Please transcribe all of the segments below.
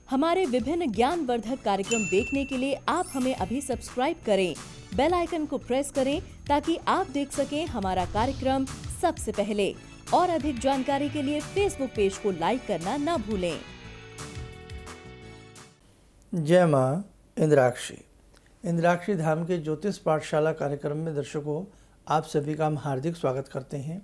हमारे विभिन्न ज्ञानवर्धक कार्यक्रम देखने के लिए आप हमें अभी सब्सक्राइब करें, बेल आइकन को प्रेस करें ताकि आप देख सकें हमारा कार्यक्रम सबसे पहले। और अधिक जानकारी के लिए फेसबुक पेज को लाइक करना न भूलें। जय माँ इंद्राक्षी। इंद्राक्षी धाम के ज्योतिष पाठशाला कार्यक्रम में दर्शकों आप सभी का हम हार्दिक स्वागत करते हैं।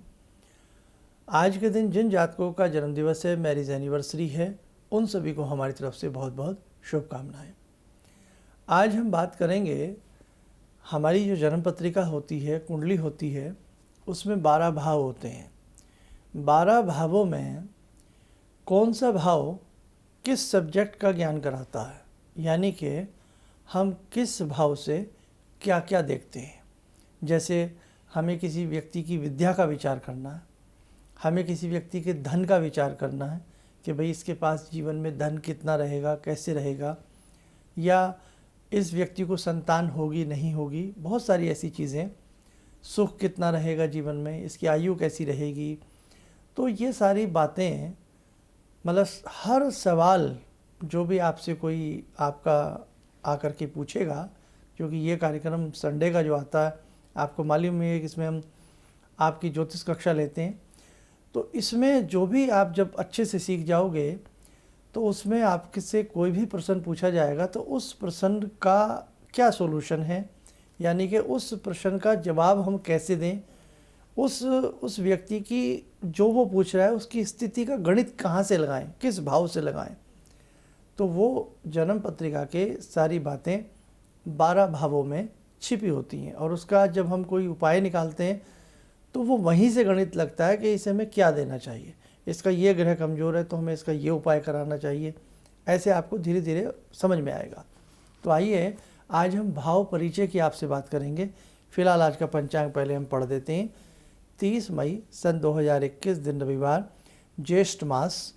आज के दिन जिन जातकों का जन्मदिवस है, मैरिज एनिवर्सरी है, उन सभी को हमारी तरफ से बहुत बहुत शुभकामनाएं। आज हम बात करेंगे, हमारी जो जन्म पत्रिका होती है, कुंडली होती है, उसमें 12 भाव होते हैं। 12 भावों में कौन सा भाव किस सब्जेक्ट का ज्ञान कराता है, यानी कि हम किस भाव से क्या क्या देखते हैं। जैसे हमें किसी व्यक्ति की विद्या का विचार करना है, हमें किसी व्यक्ति के धन का विचार करना है कि भाई इसके पास जीवन में धन कितना रहेगा, कैसे रहेगा, या इस व्यक्ति को संतान होगी नहीं होगी, बहुत सारी ऐसी चीज़ें, सुख कितना रहेगा जीवन में, इसकी आयु कैसी रहेगी। तो ये सारी बातें, मतलब हर सवाल जो भी आपसे कोई आपका आकर के पूछेगा, क्योंकि ये कार्यक्रम संडे का जो आता है, आपको मालूम है कि इसमें हम आपकी ज्योतिष कक्षा लेते हैं, तो इसमें जो भी आप जब अच्छे से सीख जाओगे तो उसमें आपसे कोई भी प्रश्न पूछा जाएगा तो उस प्रश्न का क्या सॉल्यूशन है, यानी कि उस प्रश्न का जवाब हम कैसे दें, उस व्यक्ति की जो वो पूछ रहा है उसकी स्थिति का गणित कहाँ से लगाएं, किस भाव से लगाएं। तो वो जन्म पत्रिका के सारी बातें 12 भावों में छिपी होती हैं, और उसका जब हम कोई उपाय निकालते हैं तो वो वहीं से गणित लगता है कि इसे हमें क्या देना चाहिए, इसका ये ग्रह कमज़ोर है तो हमें इसका ये उपाय कराना चाहिए। ऐसे आपको धीरे धीरे समझ में आएगा। तो आइए आज हम भाव परिचय की आपसे बात करेंगे। फिलहाल आज का पंचांग पहले हम पढ़ देते हैं। 30 मई सन 2021 दिन रविवार, ज्येष्ठ मास,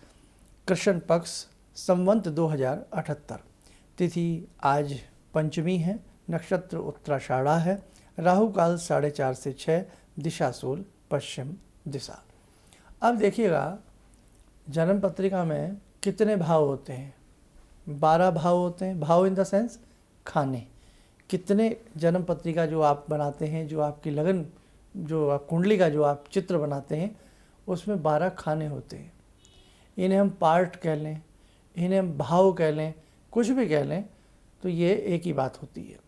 कृष्ण पक्ष, संवत 2078। तिथि आज पंचमी है, नक्षत्र उत्तराषाढ़ा है, राहु काल 4:30 से 6, दिशा सूल पश्चिम दिशा। अब देखिएगा जन्म पत्रिका में कितने भाव होते हैं। 12 भाव होते हैं। भाव इन द सेंस खाने। कितने जन्म पत्रिका जो आप बनाते हैं, जो आपकी लगन, जो आप कुंडली का जो आप चित्र बनाते हैं, उसमें 12 खाने होते हैं। इन्हें हम पार्ट कह लें, इन्हें हम भाव कह लें, कुछ भी कह लें, तो ये एक ही बात होती है।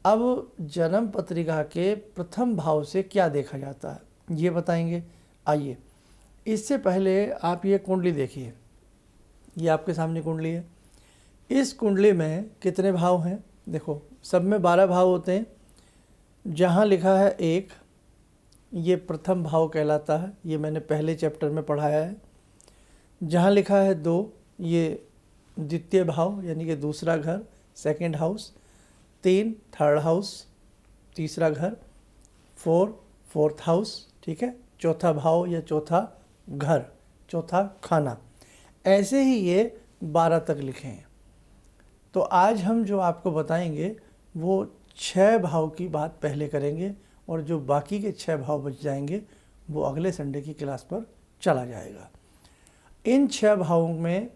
अब जन्म पत्रिका के प्रथम भाव से क्या देखा जाता है ये बताएंगे। आइए, इससे पहले आप ये कुंडली देखिए। ये आपके सामने कुंडली है। इस कुंडली में कितने भाव हैं? देखो, सब में 12 भाव होते हैं। जहाँ लिखा है 1, ये प्रथम भाव कहलाता है, ये मैंने पहले चैप्टर में पढ़ाया है। जहाँ लिखा है 2, ये द्वितीय भाव, यानी कि दूसरा घर, सेकंड हाउस। 3 थर्ड हाउस, तीसरा घर। 4 फोर्थ हाउस, ठीक है, चौथा भाव या चौथा घर, चौथा खाना। ऐसे ही ये 12 तक लिखे हैं। तो आज हम जो आपको बताएंगे वो 6 भाव की बात पहले करेंगे, और जो बाकी के 6 भाव बच जाएंगे वो अगले संडे की क्लास पर चला जाएगा। इन 6 भावों में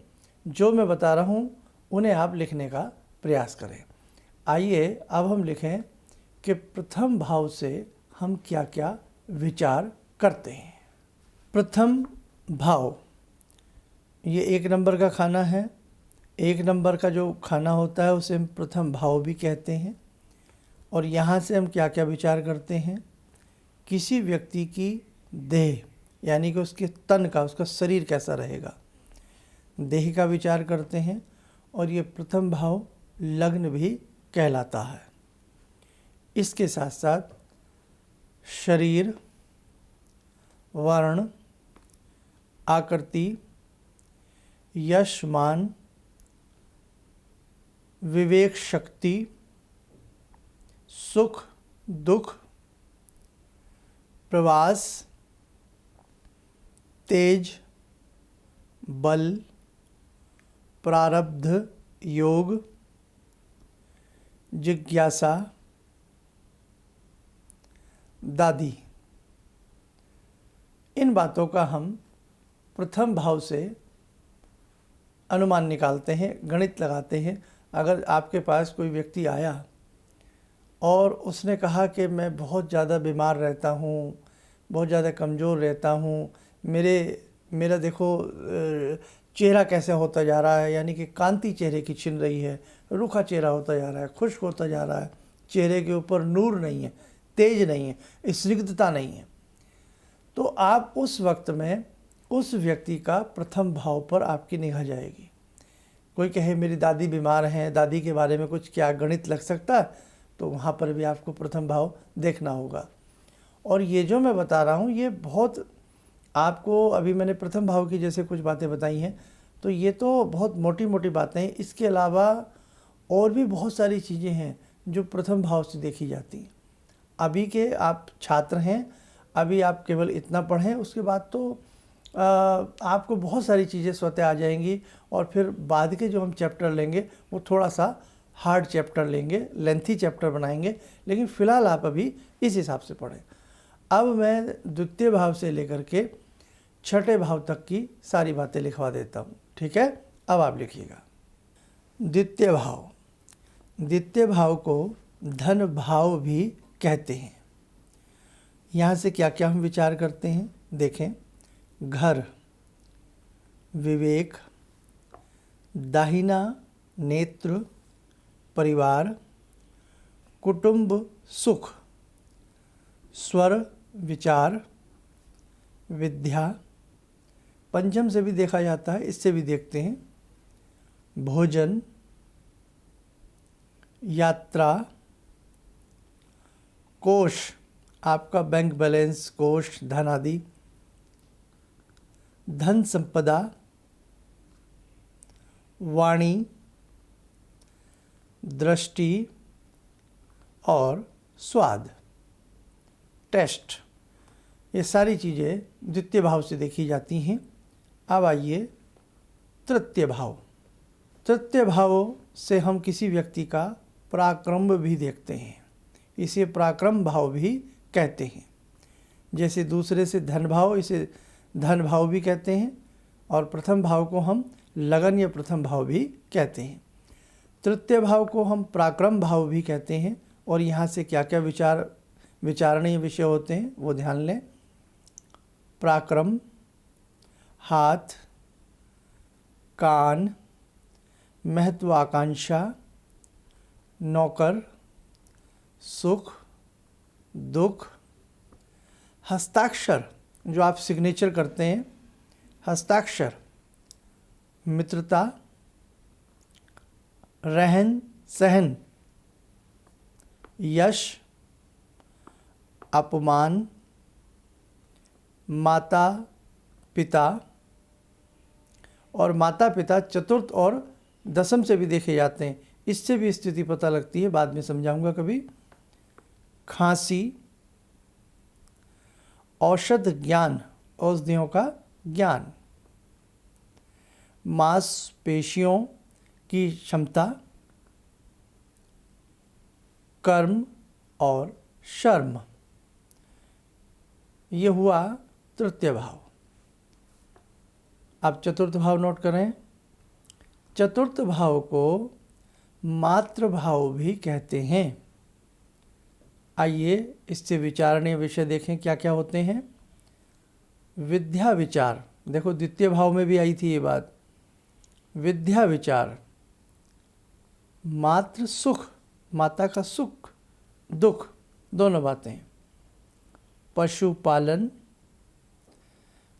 जो मैं बता रहा हूँ उन्हें आप लिखने का प्रयास करें। आइए अब हम लिखें कि प्रथम भाव से हम क्या क्या विचार करते हैं। प्रथम भाव, ये 1 नंबर का खाना है। 1 नंबर का जो खाना होता है उसे हम प्रथम भाव भी कहते हैं। और यहाँ से हम क्या क्या विचार करते हैं? किसी व्यक्ति की देह, यानी कि उसके तन का, उसका शरीर कैसा रहेगा, देह का विचार करते हैं। और ये प्रथम भाव लग्न भी कहलाता है। इसके साथ साथ शरीर, वर्ण, आकृति, यश मान, विवेक शक्ति, सुख दुख, प्रवास, तेज, बल, प्रारब्ध, योग, जिज्ञासा, दादी, इन बातों का हम प्रथम भाव से अनुमान निकालते हैं, गणित लगाते हैं। अगर आपके पास कोई व्यक्ति आया और उसने कहा कि मैं बहुत ज़्यादा बीमार रहता हूँ, बहुत ज़्यादा कमज़ोर रहता हूँ, मेरा देखो चेहरा कैसे होता जा रहा है, यानी कि कांति चेहरे की छिन रही है, रूखा चेहरा होता जा रहा है, खुश्क होता जा रहा है, चेहरे के ऊपर नूर नहीं है, तेज नहीं है, स्निग्धता नहीं है, तो आप उस वक्त में उस व्यक्ति का प्रथम भाव पर आपकी निगाह जाएगी। कोई कहे मेरी दादी बीमार हैं, दादी के बारे में कुछ क्या गणित लग सकता है, तो वहाँ पर भी आपको प्रथम भाव देखना होगा। और ये जो मैं बता रहा हूँ ये बहुत आपको, अभी मैंने प्रथम भाव की जैसे कुछ बातें बताई हैं, तो ये तो बहुत मोटी मोटी बातें हैं। इसके अलावा और भी बहुत सारी चीज़ें हैं जो प्रथम भाव से देखी जाती हैं। अभी के आप छात्र हैं, अभी आप केवल इतना पढ़ें, उसके बाद तो आपको बहुत सारी चीज़ें स्वतः आ जाएंगी। और फिर बाद के जो हम चैप्टर लेंगे वो थोड़ा सा हार्ड चैप्टर लेंगे, लेंथी चैप्टर बनाएंगे, लेकिन फ़िलहाल आप अभी इस हिसाब से पढ़ें। अब मैं द्वितीय भाव से लेकर के छठे भाव तक की सारी बातें लिखवा देता हूँ, ठीक है। अब आप लिखिएगा द्वितीय भाव। द्वितीय भाव को धन भाव भी कहते हैं। यहाँ से क्या क्या हम विचार करते हैं, देखें। घर, विवेक, दाहिना नेत्र, परिवार, कुटुंब, सुख, स्वर, विचार, विद्या, पंचम से भी देखा जाता है, इससे भी देखते हैं। भोजन, यात्रा, कोष, आपका बैंक बैलेंस, कोष, धन आदि, धन संपदा, वाणी, दृष्टि और स्वाद, टेस्ट, ये सारी चीज़ें द्वितीय भाव से देखी जाती हैं। अब आइए तृतीय भाव। तृतीय भाव से हम किसी व्यक्ति का पराक्रम भी देखते हैं, इसे पराक्रम भाव भी कहते हैं। जैसे दूसरे से धन भाव, इसे धन भाव भी कहते हैं, और प्रथम भाव को हम लगन या प्रथम भाव भी कहते हैं। तृतीय भाव को हम पराक्रम भाव भी कहते हैं। और यहाँ से क्या क्या विचारणीय विषय होते हैं वो ध्यान लें। पराक्रम, हाथ, कान, महत्वाकांक्षा, नौकर, सुख, दुख, हस्ताक्षर, जो आप सिग्नेचर करते हैं, हस्ताक्षर, मित्रता, रहन सहन, यश, अपमान, माता पिता। और माता पिता चतुर्थ और दसम से भी देखे जाते हैं, इससे भी स्थिति पता लगती है, बाद में समझाऊंगा कभी। खांसी, औषध ज्ञान, औषधियों का ज्ञान, मांसपेशियों की क्षमता, कर्म और शर्म। ये हुआ तृतीय भाव। अब चतुर्थ भाव नोट करें। चतुर्थ भाव को मात्र भाव भी कहते हैं। आइए इससे विचारणीय विषय देखें क्या क्या होते हैं। विद्या विचार, देखो द्वितीय भाव में भी आई थी ये बात। विद्या विचार, मात्र सुख, माता का सुख दुख दोनों बातें, पशुपालन,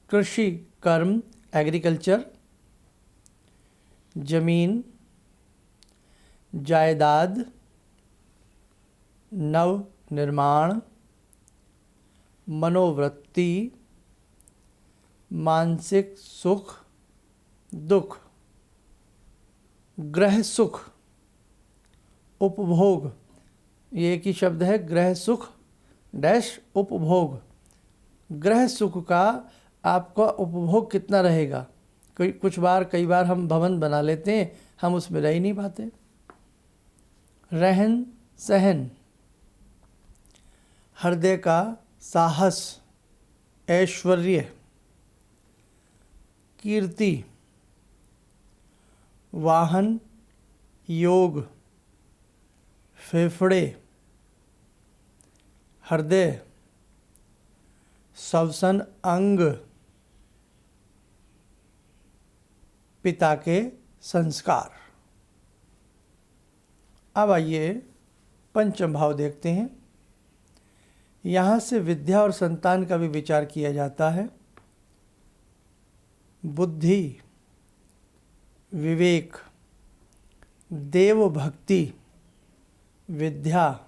कृषि कर्म एग्रीकल्चर, जमीन, जायदाद, नव निर्माण, मनोवृत्ति, मानसिक सुख दुख, ग्रह सुख, उपभोग, ये एक ही शब्द है, ग्रह सुख डैश उपभोग। ग्रह सुख का आपका उपभोग कितना रहेगा। कई बार हम भवन बना लेते हैं, हम उसमें रह ही नहीं पाते। रहन सहन, हृदय का साहस, ऐश्वर्य, कीर्ति, वाहन योग, फेफड़े, हृदय, श्वसन अंग, पिता के संस्कार। अब आइए पंचम भाव देखते हैं। यहाँ से विद्या और संतान का भी विचार किया जाता है। बुद्धि, विवेक, देव भक्ति, विद्या,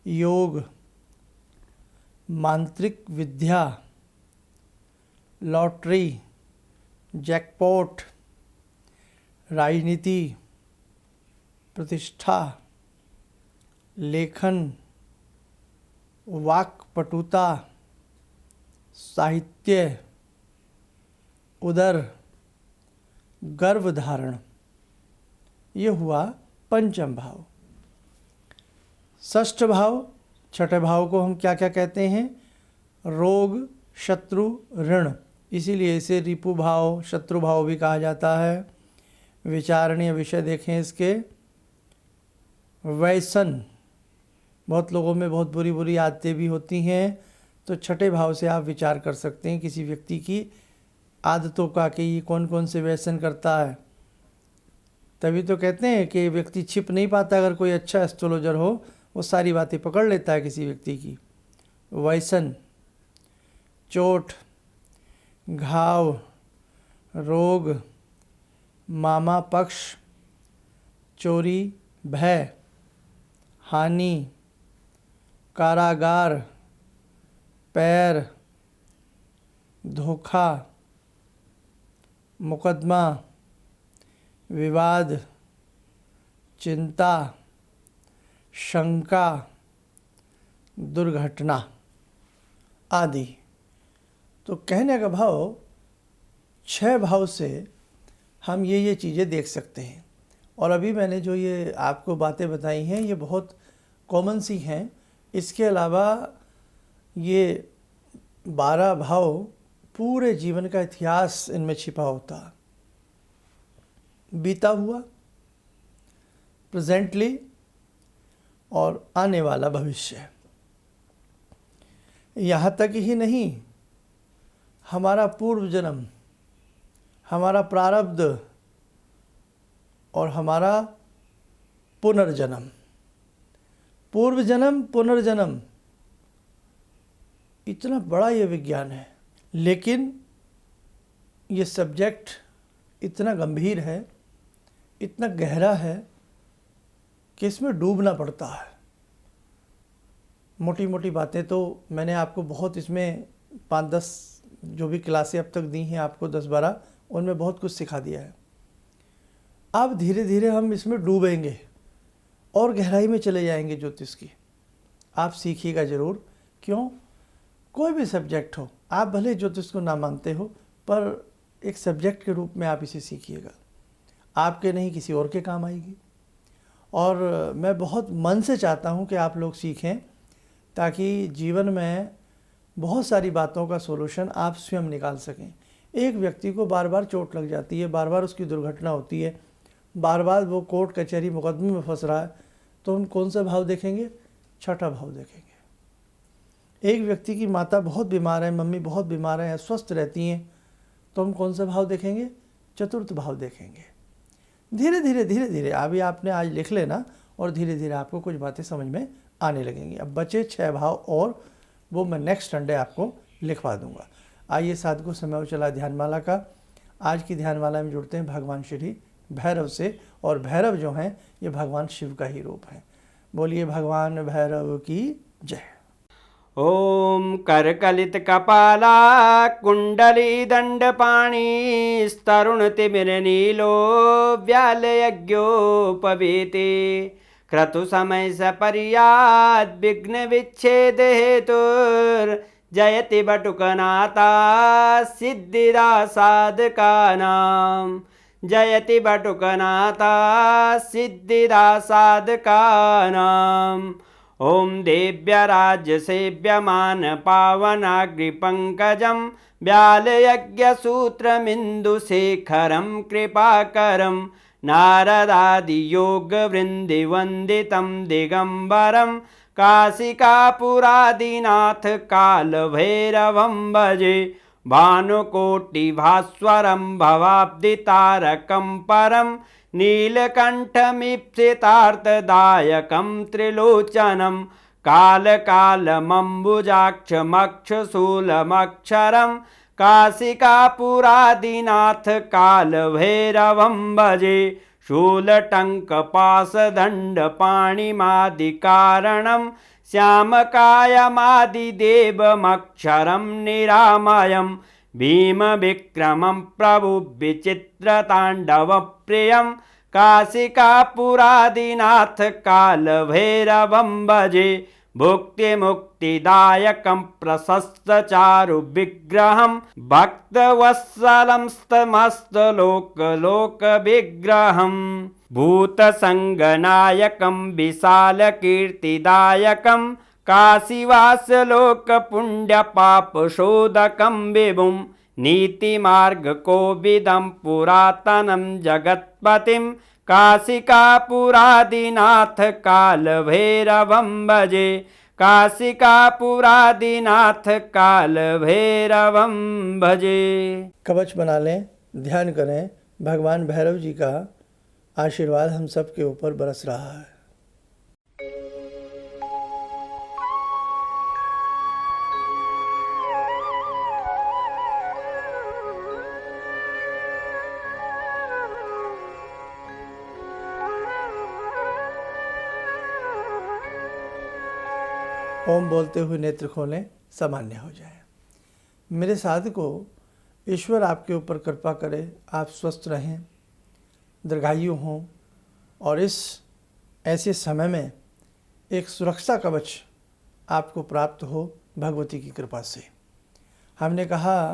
योग, मांत्रिक विद्या, लॉटरी, जैकपॉट, राजनीति, प्रतिष्ठा, लेखन, वाक्पटुता, साहित्य, उदर, गर्भधारण। ये हुआ पंचम भाव। षष्ठ भाव, छठे भाव को हम क्या क्या कहते हैं? रोग, शत्रु, ऋण। इसीलिए इसे रिपु भाव, शत्रु भाव भी कहा जाता है। विचारणीय विषय देखें इसके। व्यसन, बहुत लोगों में बहुत बुरी बुरी आदतें भी होती हैं, तो छठे भाव से आप विचार कर सकते हैं किसी व्यक्ति की आदतों का कि ये कौन कौन से व्यसन करता है। तभी तो कहते हैं कि व्यक्ति छिप नहीं पाता। अगर कोई अच्छा एस्ट्रोलॉजर हो, वो सारी बातें पकड़ लेता है किसी व्यक्ति की। व्यसन, चोट, घाव, रोग, मामा पक्ष, चोरी, भय, हानि, कारागार, पैर, धोखा, मुकदमा, विवाद, चिंता, शंका, दुर्घटना आदि। तो कहने का भाव, 6 भाव से हम ये चीज़ें देख सकते हैं। और अभी मैंने जो ये आपको बातें बताई हैं, ये बहुत कॉमन सी हैं। इसके अलावा ये 12 भाव पूरे जीवन का इतिहास इनमें छिपा होता है। बीता हुआ, प्रेजेंटली और आने वाला भविष्य। यहाँ तक ही नहीं, हमारा पूर्व जन्म, हमारा प्रारब्ध और हमारा पुनर्जन्म। पूर्व जन्म, पुनर्जन्म, इतना बड़ा ये विज्ञान है, लेकिन ये सब्जेक्ट इतना गंभीर है, इतना गहरा है कि इसमें डूबना पड़ता है। मोटी मोटी बातें तो मैंने आपको बहुत, इसमें 5-10 जो भी क्लासें अब तक दी हैं आपको, 10-12, उनमें बहुत कुछ सिखा दिया है। अब धीरे धीरे हम इसमें डूबेंगे और गहराई में चले जाएंगे ज्योतिष की। आप सीखिएगा ज़रूर। क्यों? कोई भी सब्जेक्ट हो, आप भले ज्योतिष को ना मानते हो, पर एक सब्जेक्ट के रूप में आप इसे सीखिएगा। आपके नहीं, किसी और के काम आएगी। और मैं बहुत मन से चाहता हूँ कि आप लोग सीखें, ताकि जीवन में बहुत सारी बातों का सोल्यूशन आप स्वयं निकाल सकें। एक व्यक्ति को बार बार चोट लग जाती है, बार बार उसकी दुर्घटना होती है, बार बार वो कोर्ट कचहरी मुकदमे में फंस रहा है, तो हम कौन सा भाव देखेंगे? छठा भाव देखेंगे। एक व्यक्ति की माता बहुत बीमार है, मम्मी बहुत बीमार है, अस्वस्थ रहती हैं, तो हम कौन सा भाव देखेंगे? चतुर्थ भाव देखेंगे। धीरे धीरे धीरे धीरे अभी आपने आज लिख लेना, और धीरे धीरे आपको कुछ बातें समझ में आने लगेंगी। अब बचे 6 भाव, और वो मैं नेक्स्ट संडे आपको लिखवा दूंगा। आइए साधकों, समय हो चला ध्यानमाला का। आज की ध्यानमाला में जुड़ते हैं भगवान श्री भैरव से, और भैरव जो हैं ये भगवान शिव का ही रूप है। बोलिए भगवान भैरव की जय। ओम करकलित कपाला कुंडली दंडपाणी स्तरुण तिमिर नीलो व्याल यज्ञोपवीते क्रतु समय सपर्याद विघ्न विच्छेद हेतुर जयति बटुकनाथा सिद्धिदा साधकानां जयति बटुकनाथा सिद्धिदा साधकानां। ओम देव्य राज्य सेव्यमान पावनाग्रिपंकजं व्यालयज्ञसूत्रमिन्दुशेखरं कृपाकरं नारदादियोगवृन्दिवन्दितं दिगम्बरं काशिकापुरादिनाथ कालभैरवं भजे भानुकोटिभास्वरं भवाब्दितारकं परं नीलकण्ठमीप्सितार्थदायकं त्रिलोचनं कालकालमम्बुजाक्षमक्षशूलमक्षरं काशिकापुरादिनाथ कालभैरवं भजे शूलटङ्कपाशदण्डपाणिमादिकारणं श्यामकायमादिदेवमक्षरं निरामयं भीमविक्रमं प्रभुविचित्रताण्डवप्रियं काशिकापुरादिनाथ कालभैरवं भजे भुक्तिमुक्तिदायकं प्रशस्तचारुविग्रहं भक्तवत्सलं स्तमस्तलोकलोकविग्रहं भूतसङ्गनायकं विशालकीर्तिदायकं काशीवासलोकपुण्यपापशोधकं विभुं नीतिमार्गकोविदं पुरातनं जगत्पतिं काशिकापुरादिनाथ कालभैरवं भजे काशिकापुरादिनाथ कालभैरवं भजे। कवच बना लें, ध्यान करें, भगवान भैरव जी का आशीर्वाद हम सब के ऊपर बरस रहा है। ओम बोलते हुए नेत्र खोलें, सामान्य हो जाए। मेरे साधकों, ईश्वर आपके ऊपर कृपा करे, आप स्वस्थ रहें, दीर्घायु हों और इस ऐसे समय में एक सुरक्षा कवच आपको प्राप्त हो भगवती की कृपा से। हमने कहा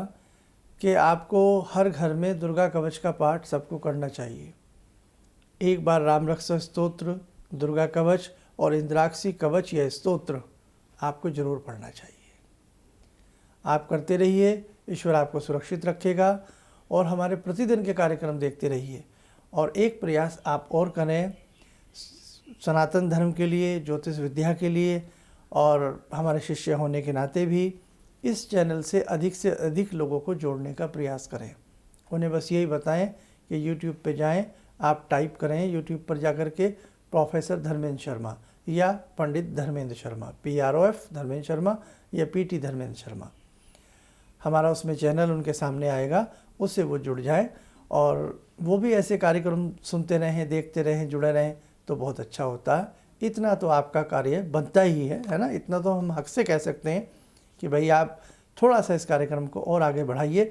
कि आपको हर घर में दुर्गा कवच का पाठ सबको करना चाहिए। एक बार राम रक्षा स्तोत्र, दुर्गा कवच और इंद्राक्षी कवच या स्तोत्र आपको जरूर पढ़ना चाहिए। आप करते रहिए, ईश्वर आपको सुरक्षित रखेगा और हमारे प्रतिदिन के कार्यक्रम देखते रहिए। और एक प्रयास आप और करें सनातन धर्म के लिए, ज्योतिष विद्या के लिए और हमारे शिष्य होने के नाते भी इस चैनल से अधिक लोगों को जोड़ने का प्रयास करें। उन्हें बस यही बताएं कि यूट्यूब पे जाएं, आप टाइप करें यूट्यूब पर जाकर के प्रोफेसर धर्मेंद्र शर्मा या पंडित धर्मेंद्र शर्मा, PROF धर्मेंद्र शर्मा या PT धर्मेंद्र शर्मा। हमारा उसमें चैनल उनके सामने आएगा, उससे वो जुड़ जाए और वो भी ऐसे कार्यक्रम सुनते रहें, देखते रहें, जुड़े रहें तो बहुत अच्छा होता है। इतना तो आपका कार्य बनता ही है ना। इतना तो हम हक से कह सकते हैं कि भाई आप थोड़ा सा इस कार्यक्रम को और आगे बढ़ाइए,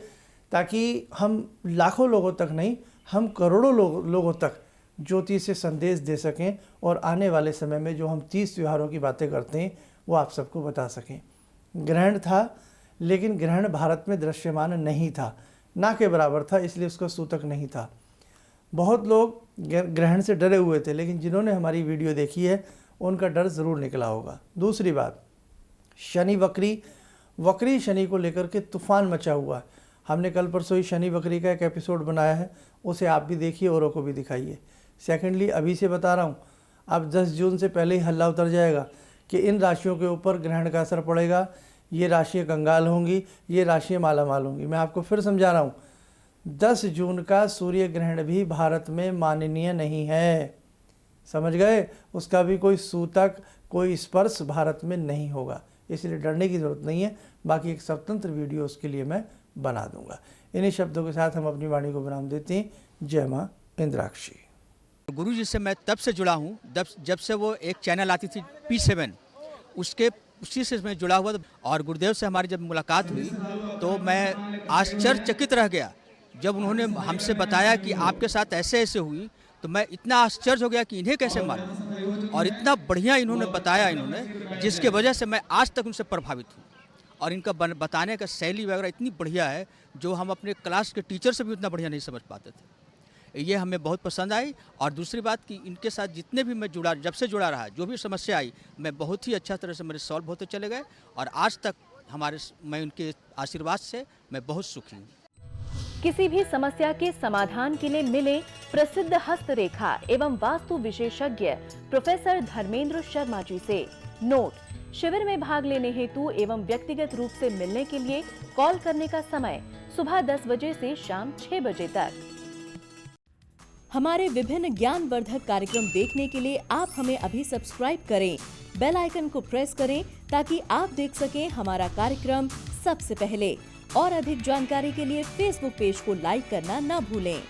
ताकि हम लाखों लोगों तक नहीं, हम करोड़ों लोगों तक ज्योति से संदेश दे सकें और आने वाले समय में जो हम 30 त्योहारों की बातें करते हैं वो आप सबको बता सकें। ग्रहण था, लेकिन ग्रहण भारत में दृश्यमान नहीं था, ना के बराबर था, इसलिए उसका सूतक नहीं था। बहुत लोग ग्रहण से डरे हुए थे, लेकिन जिन्होंने हमारी वीडियो देखी है उनका डर ज़रूर निकला होगा। दूसरी बात, शनि वक्री शनि को लेकर के तूफान मचा हुआ है। हमने कल परसों ही शनि वक्री का एक एपिसोड बनाया है, उसे आप भी देखिए, औरों को भी दिखाइए। सेकेंडली, अभी से बता रहा हूँ, अब 10 जून से पहले ही हल्ला उतर जाएगा कि इन राशियों के ऊपर ग्रहण का असर पड़ेगा, ये राशियाँ कंगाल होंगी, ये राशियाँ मालामाल होंगी। मैं आपको फिर समझा रहा हूँ, 10 जून का सूर्य ग्रहण भी भारत में माननीय नहीं है, समझ गए। उसका भी कोई सूतक, कोई स्पर्श भारत में नहीं होगा, इसलिए डरने की ज़रूरत नहीं है। बाकी एक स्वतंत्र वीडियो उसके लिए मैं बना दूंगा। इन्हीं शब्दों के साथ हम अपनी वाणी को विराम देते हैं। जय माँ इंद्राक्षी। गुरु जी से मैं तब से जुड़ा हूँ जब से वो एक चैनल आती थी P7, उसी से मैं जुड़ा हुआ था। और गुरुदेव से हमारी जब मुलाकात हुई तो मैं आश्चर्यचकित रह गया जब उन्होंने हमसे बताया कि आपके साथ ऐसे ऐसे हुई। तो मैं इतना आश्चर्य हो गया कि इन्हें कैसे मालूम, और इतना बढ़िया इन्होंने बताया, जिसके वजह से मैं आज तक उनसे प्रभावित हूँ। और इनका बताने का शैली वगैरह इतनी बढ़िया है जो हम अपने क्लास के टीचर से भी उतना बढ़िया नहीं समझ पाते थे। ये हमें बहुत पसंद आई। और दूसरी बात कि इनके साथ जितने भी मैं जब से जुड़ा रहा, जो भी समस्या आई, मैं बहुत ही अच्छा तरह से मेरे सॉल्व होते चले गए। और आज तक मैं उनके आशीर्वाद से मैं बहुत सुखी हूँ। किसी भी समस्या के समाधान के लिए मिले प्रसिद्ध हस्तरेखा एवं वास्तु विशेषज्ञ प्रोफेसर धर्मेंद्र शर्मा जी से। नोट: शिविर में भाग लेने हेतु एवं व्यक्तिगत रूप से मिलने के लिए कॉल करने का समय सुबह 10 बजे से शाम 6 बजे तक। हमारे विभिन्न ज्ञानवर्धक कार्यक्रम देखने के लिए आप हमें अभी सब्सक्राइब करें, बेल आइकन को प्रेस करें ताकि आप देख सकें हमारा कार्यक्रम सबसे पहले। और अधिक जानकारी के लिए फेसबुक पेज को लाइक करना न भूलें।